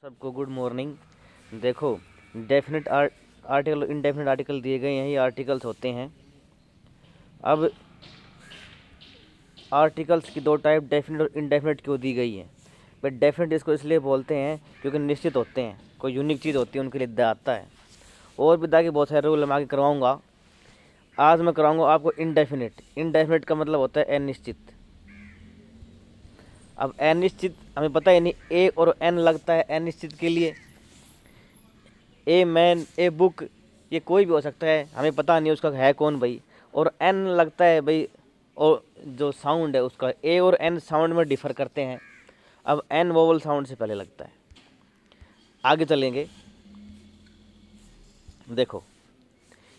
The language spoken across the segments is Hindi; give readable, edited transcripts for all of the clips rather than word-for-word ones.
सबको गुड मॉर्निंग। देखो, डेफिनेट आर्टिकल और इनडेफिनेट आर्टिकल दिए गए हैं, ये आर्टिकल्स होते हैं। अब आर्टिकल्स की दो टाइप डेफिनेट और इनडेफिनेट क्यों दी गई है? बट डेफिनेट इसको इसलिए बोलते हैं क्योंकि निश्चित होते हैं, कोई यूनिक चीज़ होती है उनके लिए दा आता है। और भी दागी बहुत सारे रूल मैं आगे करवाऊँगा। आज मैं कराऊँगा आपको इनडेफिनेट। इनडेफिनेट का मतलब होता है अनिश्चित। अब अनिश्चित हमें पता है नहीं, ए और एन लगता है अनिश्चित के लिए। ए मैन, ए बुक, ये कोई भी हो सकता है, हमें पता नहीं उसका है कौन भाई। और एन लगता है भाई, और जो साउंड है उसका ए और एन साउंड में डिफर करते हैं। अब एन वोवल साउंड से पहले लगता है। आगे चलेंगे। देखो,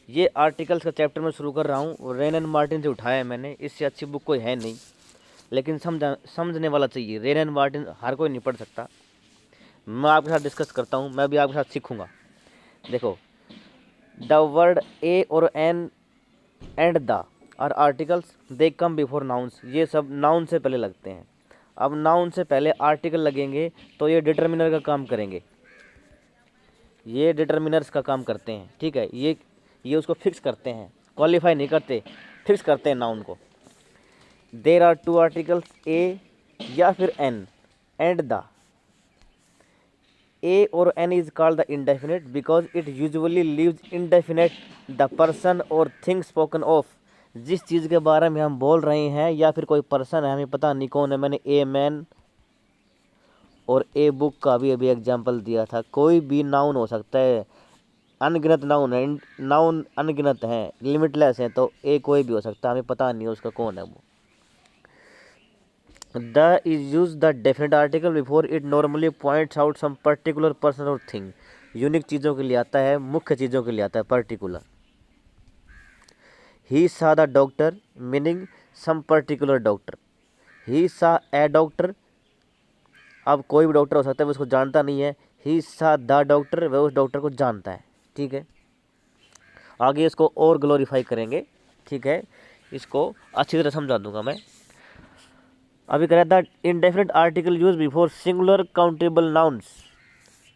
ये आर्टिकल्स का चैप्टर मैं शुरू कर रहा हूँ, रेन एंड मार्टिन से उठाया है मैंने। इससे अच्छी बुक कोई है नहीं, लेकिन समझने वाला चाहिए। रेन एंड मार्टिन हर कोई नहीं पढ़ सकता। मैं आपके साथ डिस्कस करता हूँ, मैं भी आपके साथ सीखूँगा। देखो, the word a or an and the are articles, they come before nouns. ये सब नाउन से पहले लगते हैं। अब नाउन से पहले आर्टिकल लगेंगे तो ये डिटर्मिनर का काम करेंगे, ये डिटर्मिनर्स का काम करते हैं। ठीक है, ये उसको फिक्स करते हैं, क्वालिफाई नहीं करते, फिक्स करते हैं नाउन को। There are two articles, a या फिर an and the. A or an is called the indefinite because it usually leaves indefinite the person or thing spoken of. जिस चीज़ के बारे में हम बोल रहे हैं या फिर कोई पर्सन है, हमें पता नहीं कौन है। मैंने ए मैन और ए बुक का भी अभी एग्जांपल दिया था। कोई भी नाउन हो सकता है, अनगिनत नाउन है, नाउन अनगिनत हैं, लिमिटलेस हैं, तो ए कोई भी हो सकता है, हमें पता नहीं है उसका कौन है वो। The is use the definite article before it normally points out some particular person or thing. Unique चीज़ों के लिए आता है, मुख्य चीज़ों के लिए आता है particular. He saw the doctor meaning some particular doctor. He saw a doctor, अब कोई भी डॉक्टर हो सकता है, वो उसको जानता नहीं है। ही सा द डॉक्टर, वह उस डॉक्टर को जानता है। ठीक है, आगे इसको और ग्लोरीफाई करेंगे। ठीक है, इसको अच्छी तरह समझा दूंगा मैं। अभी कह रहा था indefinite article use before singular countable nouns.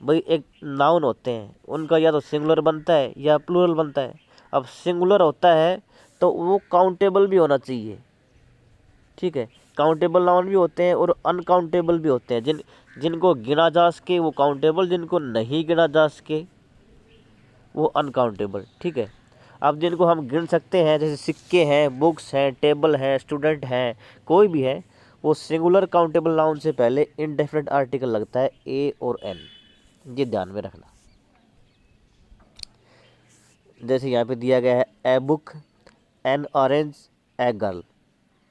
भाई एक नाउन होते हैं, उनका या तो सिंगुलर बनता है या प्लूरल बनता है। अब सिंगुलर होता है तो वो काउंटेबल भी होना चाहिए। ठीक है, काउंटेबल नाउन भी होते हैं और अनकाउंटेबल भी होते हैं। जिनको गिना जा सके वो काउंटेबल, जिनको नहीं गिना जा सके वो अनकाउंटेबल। ठीक है, अब जिनको हम गिन सकते हैं, जैसे सिक्के हैं, बुक्स हैं, टेबल है, स्टूडेंट हैं, कोई भी है, वो सिंगुलर काउंटेबल नाउन से पहले इनडेफिनेट आर्टिकल लगता है, ए और एन। ये ध्यान में रखना। जैसे यहाँ पे दिया गया है a book, N orange, a girl.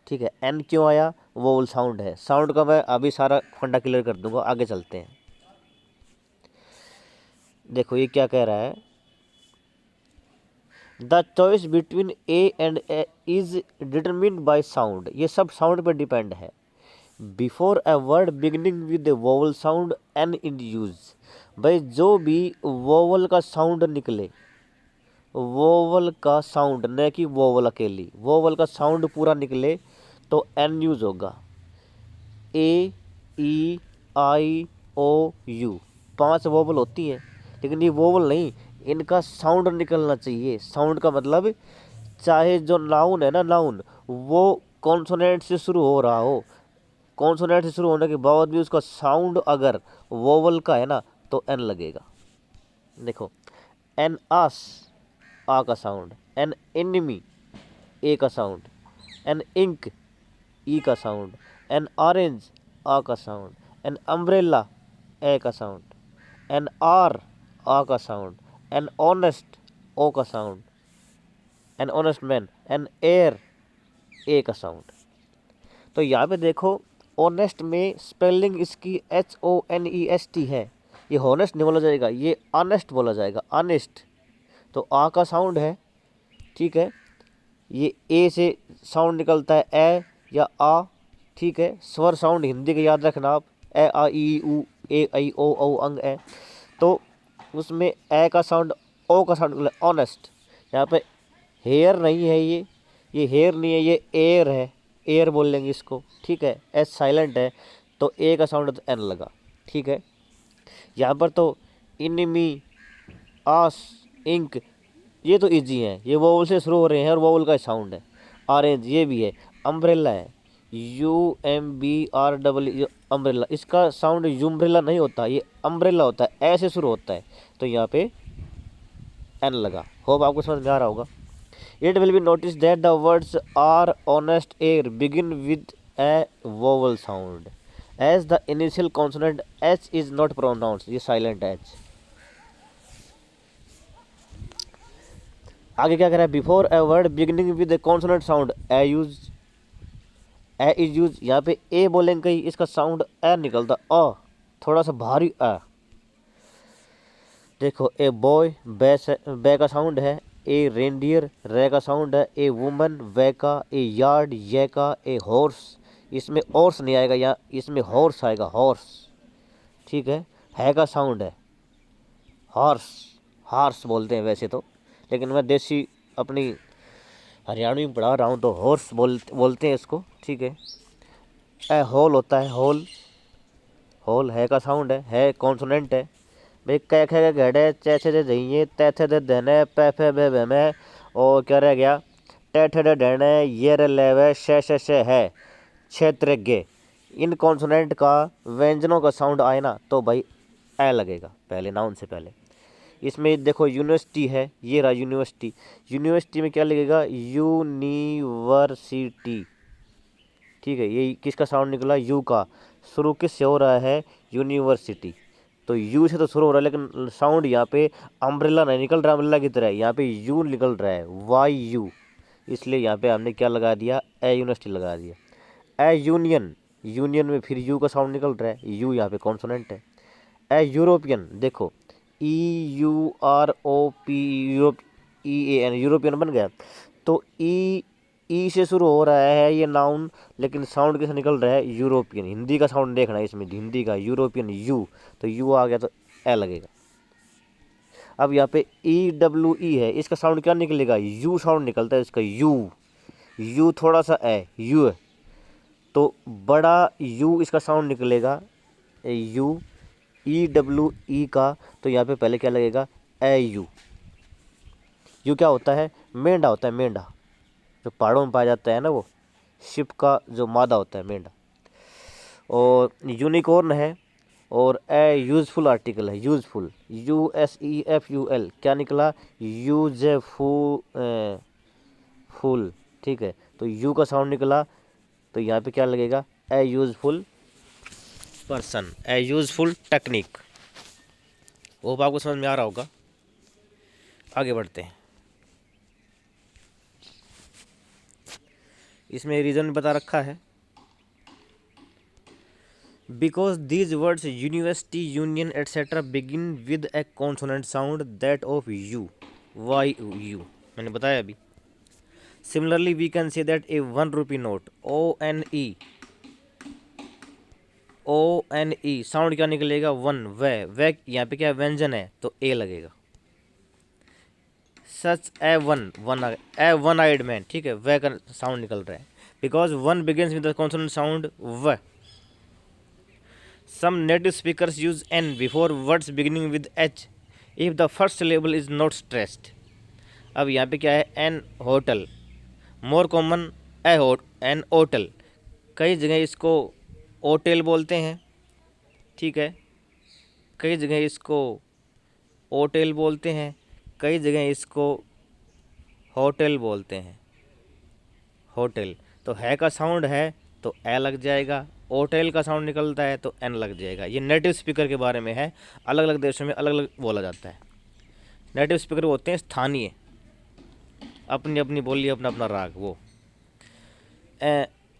ठीक है, एन क्यों आया? वोवल साउंड है। साउंड का मैं अभी सारा फंडा क्लियर कर दूंगा, आगे चलते हैं। देखो ये क्या कह रहा है, the choice between a and a is determined by sound. ये सब साउंड पर डिपेंड है। Before a word beginning with a vowel sound an in use. भाई जो भी वोवल का साउंड निकले, वोवल का साउंड, न कि वोवल अकेली, वोवल का साउंड पूरा निकले तो एन यूज होगा। ए, ई, आई, ओ, यू, 5 वोवल होती हैं, लेकिन ये वोवल नहीं, इनका साउंड निकलना चाहिए। साउंड का मतलब चाहे जो नाउन है ना, नाउन वो कॉन्सोनेंट से शुरू हो रहा हो, कॉन्सोनेंट से शुरू होने के बाद भी उसका साउंड अगर वोवल का है ना तो एन लगेगा। देखो, एन आस, आ का साउंड, एन एनिमी, ए का साउंड, एन इंक, ई का साउंड, एन ऑरेंज, आ का साउंड, एन अम्ब्रेला, ए का साउंड, एन आर, आ का साउंड, एन ऑनेस्ट, ओ का sound, an honest man, an air, a का साउंड। तो यहाँ पे देखो, ऑनेस्ट में स्पेलिंग इसकी HONEST है। ये हॉनेस्ट नहीं बोला जाएगा, ये ऑनेस्ट बोला जाएगा, ऑनेस्ट। तो आ का साउंड है। ठीक है, ये ए से साउंड निकलता है, ए या आ। ठीक है, स्वर साउंड हिंदी के याद रखना आप, ए आ ई ऊ, ए आई ओ औ अंग ए। तो उसमें ए का साउंड, ओ का साउंड, ऑनेस्ट। यहाँ पे हेयर नहीं है, ये हेयर नहीं है, ये एयर है, एयर बोल लेंगे इसको। ठीक है, एस साइलेंट है तो ए का साउंड तो एन लगा। ठीक है, यहाँ पर तो इनमी, आस, इंक, ये तो इजी है, ये वोवल से शुरू हो रहे हैं और वोवल का साउंड है। ऑरेंज ये भी है। अम्ब्रेला है, UMBREE, अम्ब्रेला, इसका साउंड यूम्ब्रेला नहीं होता, ये अम्ब्रेला होता है, ऐसे शुरू होता है, तो यहाँ पे एन लगा। होप आपको समझ में आ रहा होगा। It will be notice that the words are honest heir begin with a vowel sound as the initial consonant H is not pronounce, ये साइलेंट एच। आगे क्या कह रहा है, before a word beginning with a consonant sound a use, a is use, यहाँ पे ए बोलेंगे कहीं, इसका साउंड ए निकलता, अ थोड़ा सा भारी अ। देखो ए बॉय, बे का साउंड है, ए रेंडियर, रे का साउंड है, ए वुमन, वे का, ए यार्ड, ये का, ए हॉर्स, इसमें ऑर्स नहीं आएगा, यहाँ इसमें हॉर्स आएगा, हॉर्स, ठीक है का साउंड है, हॉर्स, हार्स बोलते हैं वैसे तो, लेकिन मैं देसी अपनी हरियाणवी में पढ़ा रहा हूँ तो हॉर्स बोलते हैं इसको, ठीक है। ए होल होता है, होल, होल है का साउंड है कॉन्सोनेंट है भाई। कै खे के घड़े, चे छे दे दहिए, ते थे दे देने, पे फे बे बे में, और क्या रह गया, टे ठे दे देने, ये रे लेवे, शे है, क्षेत्र गे। इन कॉन्सोनेंट का व्यंजनों का साउंड आए ना तो भाई ए लगेगा पहले, नाउन से पहले। इसमें देखो यूनिवर्सिटी है, ये रहा यूनिवर्सिटी, यूनिवर्सिटी में क्या लगेगा, यूनिवर्सिटी, ठीक है। ये किसका साउंड निकला, यू का, शुरू किससे हो रहा है, यूनिवर्सिटी, तो यू से तो शुरू हो रहा है, लेकिन साउंड यहाँ पे अम्ब्रेला नहीं निकल रहा अम्ब्रेला की तरह, यहाँ पे यू निकल रहा है, YU, इसलिए यहाँ पे हमने क्या लगा दिया, ए यूनिवर्सिटी लगा दिया। ए यूनियन, यूनियन में फिर यू का साउंड निकल रहा है, यू यहाँ पे कॉन्सोनेंट है। ए यूरोपियन, देखो EUROP, यूरोप, EAN, यूरोपियन बन गया, तो ई से शुरू हो रहा है ये नाउन, लेकिन साउंड कैसे निकल रहा है, यूरोपियन। हिंदी का साउंड देखना है इसमें, हिंदी का, यूरोपियन, यू, तो यू आ गया तो ए लगेगा। अब यहाँ पे EWE है, इसका साउंड क्या निकलेगा, यू साउंड निकलता है इसका, यू थोड़ा सा ए, यू है, तो बड़ा यू इसका साउंड निकलेगा, EWE का, तो यहाँ पे पहले क्या लगेगा, AU। यू क्या होता है, मेंढा होता है, मेंढा जो पहाड़ों में पाया जाता है ना, वो शिप का जो मादा होता है, मेंढा। और यूनिकॉर्न है, और ए यूजफुल आर्टिकल है, यूजफुल, USEFUL, क्या निकला, फुल, ठीक है, तो यू का साउंड निकला, तो यहाँ पे क्या लगेगा, ए यूजफुल पर्सन, ए यूजफुल टेक्निक। वो आपको समझ में आ रहा होगा। आगे बढ़ते हैं, इसमें रीज़न बता रखा है, because these words university, union etcetera begin with a consonant sound that of you, YU, मैंने बताया अभी। Similarly we can say that a 1 rupee note, ONE sound क्या निकलेगा, वन, वे यहाँ पे क्या व्यंजन है, तो ए लगेगा। सच ए वन आइड मैन, ठीक है, वे का साउंड निकल रहा है, because one begins with the consonant sound व। Some native speakers use an before words beginning with H if the first syllable is not stressed. अब यहाँ पे क्या है, an hotel, more common an hotel, कई जगह इसको होटल बोलते हैं, ठीक है, कई जगह इसको होटल बोलते हैं, कई जगह इसको होटल बोलते हैं, होटल, तो है का साउंड है तो ए लग जाएगा, होटल का साउंड निकलता है तो एन लग जाएगा। ये नेटिव स्पीकर के बारे में है, अलग अलग देशों में अलग अलग बोला जाता है। नेटिव स्पीकर होते हैं स्थानीय, अपनी अपनी बोली, अपना अपना राग, वो।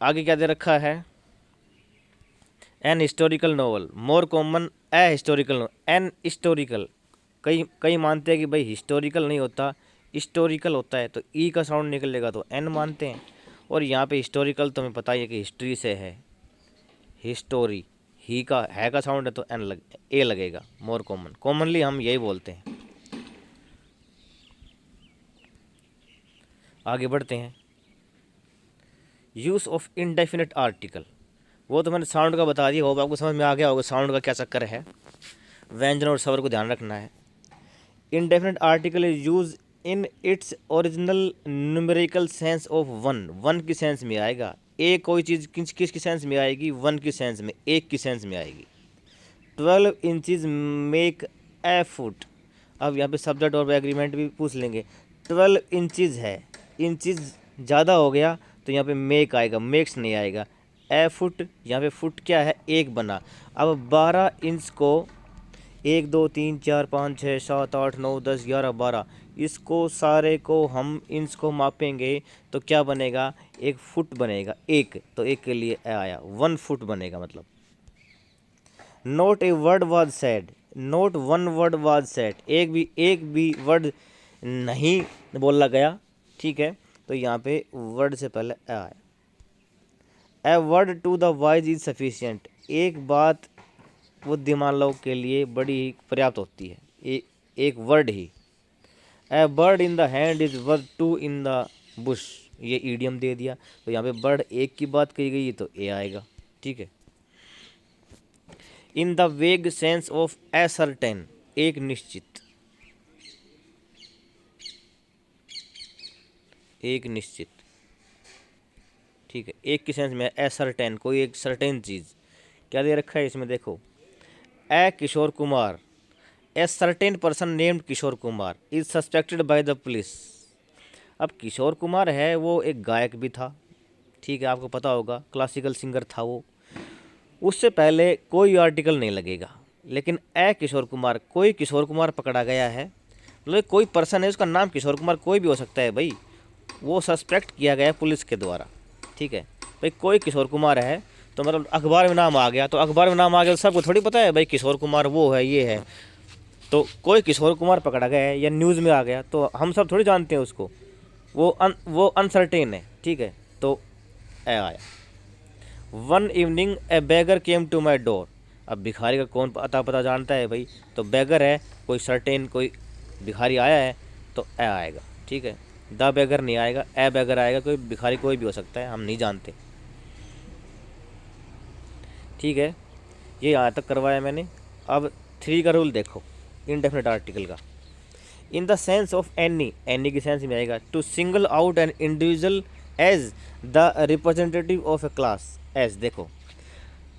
आगे क्या दे रखा है, an historical novel, more common a historical novel, an historical, कई मानते हैं कि भाई हिस्टोरिकल नहीं होता, हिस्टोरिकल होता है, तो ई का साउंड निकलेगा तो एन मानते हैं। और यहाँ पे हिस्टोरिकल तो हमें पता ही है कि हिस्ट्री से है, हिस्टोरी, ही का है का साउंड है तो ए लगेगा। मोर कॉमन, कॉमनली हम यही बोलते हैं। आगे बढ़ते हैं, यूज़ ऑफ इनडेफिनेट आर्टिकल, वो तो मैंने साउंड का बता दिया, होगा आपको समझ में आ गया होगा साउंड का क्या चक्कर है। व्यंजन और स्वर को ध्यान रखना है। Indefinite article is use in its original numerical sense of one, one की सेंस में आएगा। एक कोई चीज़ किसकी सेंस में आएगी, वन की सेंस में, एक की सेंस में आएगी। 12 इंचज़ मेक ए फुट। अब यहाँ पे सब्जेक्ट और एग्रीमेंट भी पूछ लेंगे। 12 इंचज़ है, इंचज़ ज़्यादा हो गया तो यहाँ पे मेक आएगा, मेक्स नहीं आएगा। ए फुट, यहाँ पे फुट क्या है, एक बना। अब 12 इंच को 1 2 3 4 5 6 7 8 9 10 11 12, इसको सारे को हम इंच को मापेंगे तो क्या बनेगा, एक फुट बनेगा। एक तो एक के लिए आया 1 फुट बनेगा मतलब। Note a word was said, note one word was said, एक भी वर्ड नहीं बोला गया, ठीक है। तो यहाँ पे वर्ड से पहले आया। A word to the wise is sufficient, एक बात बुद्धिमान लोग के लिए बड़ी ही पर्याप्त होती है, एक वर्ड ही। A bird in the hand is worth two in the bush, ये ईडियम दे दिया। तो यहाँ पे बर्ड एक की बात कही गई तो ए आएगा, ठीक है। इन द वेग सेंस ऑफ असर्टेन, एक निश्चित, एक निश्चित, ठीक है। एक की सेंस में असर्टेन, कोई एक सर्टेन चीज़। क्या दे रखा है इसमें देखो, a Kishore Kumar, a certain person named Kishore Kumar is suspected by the police. अब किशोर कुमार है वो एक गायक भी था, ठीक है, आपको पता होगा, क्लासिकल सिंगर था वो। उससे पहले कोई आर्टिकल नहीं लगेगा, लेकिन ए किशोर कुमार, कोई किशोर कुमार पकड़ा गया है, मतलब कोई पर्सन है उसका नाम किशोर कुमार कोई भी हो सकता है भाई, वो सस्पेक्ट किया गया है पुलिस के द्वारा, ठीक है भाई। कोई किशोर कुमार है तो मतलब अखबार में नाम आ गया, तो अखबार में नाम आ गया तो सबको थोड़ी पता है भाई किशोर कुमार वो है ये है। तो कोई किशोर कुमार पकड़ा गया है या न्यूज़ में आ गया तो हम सब थोड़ी जानते हैं उसको, वो अनसर्टेन है, ठीक है। तो ए आया। One evening a beggar came to my door, अब भिखारी का कौन पता जानता है भाई, तो बेगर है कोई सर्टेन, कोई भिखारी आया है तो ए आएगा, ठीक है। द बेगर नहीं आएगा, ए बेगर आएगा, कोई भिखारी कोई भी हो सकता है, हम नहीं जानते, ठीक है। ये यहाँ तक करवाया मैंने। अब 3 का रूल देखो इनडेफिनिट आर्टिकल का। In the sense of any, any की सेंस में आएगा to single out an individual as the representative of a class. As देखो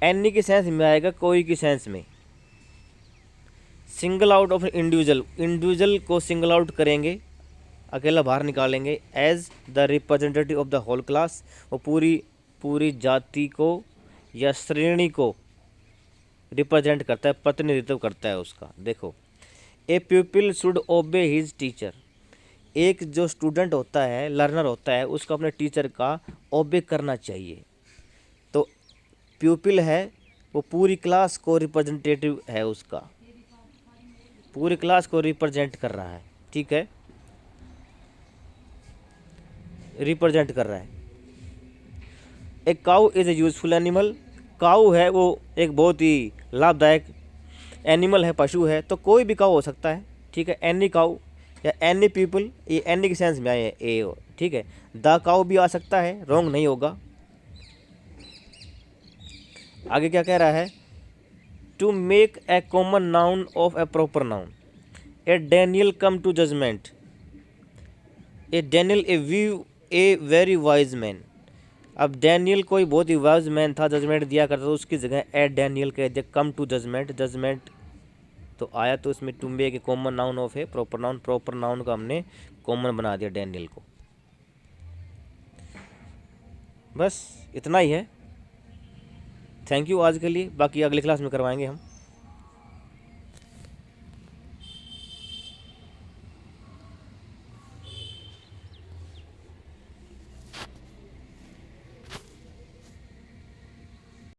एनी की सेंस में आएगा कोई की सेंस में, single out of individual, individual को सिंगल आउट करेंगे, अकेला बाहर निकालेंगे। As the representative of the whole class, वो पूरी जाति को या श्रेणी को रिप्रेजेंट करता है, प्रतिनिधित्व करता है उसका। देखो a pupil should obey his teacher, एक जो स्टूडेंट होता है, लर्नर होता है, उसको अपने टीचर का ओबे करना चाहिए। तो प्यूपिल है वो पूरी क्लास को रिप्रेजेंटेटिव है, उसका पूरी क्लास को रिप्रेजेंट कर रहा है, ठीक है, रिप्रेजेंट कर रहा है। ए काऊ इज ए यूजफुल एनिमल, काऊ है वो एक बहुत ही लाभदायक एनिमल है, पशु है, तो कोई भी काऊ हो सकता है, ठीक है। एनी काऊ या एनी पीपल, ये एनी के सेंस में आए हैं ए, ठीक है। द काऊ भी आ सकता है, रॉन्ग नहीं होगा। आगे क्या कह रहा है, to make a common noun of a proper noun, a Daniel come to judgement, a Daniel a very wise man. अब डैनियल कोई बहुत ही वाइज मैन था, जजमेंट दिया करता था, उसकी जगह ए डैनियल कह दिया, कम टू जजमेंट, जजमेंट तो आया, तो इसमें to make a common noun of a proper noun, proper noun का हमने कॉमन बना दिया डैनियल को। बस इतना ही है। थैंक यू आज के लिए, बाकी अगली क्लास में करवाएंगे हम।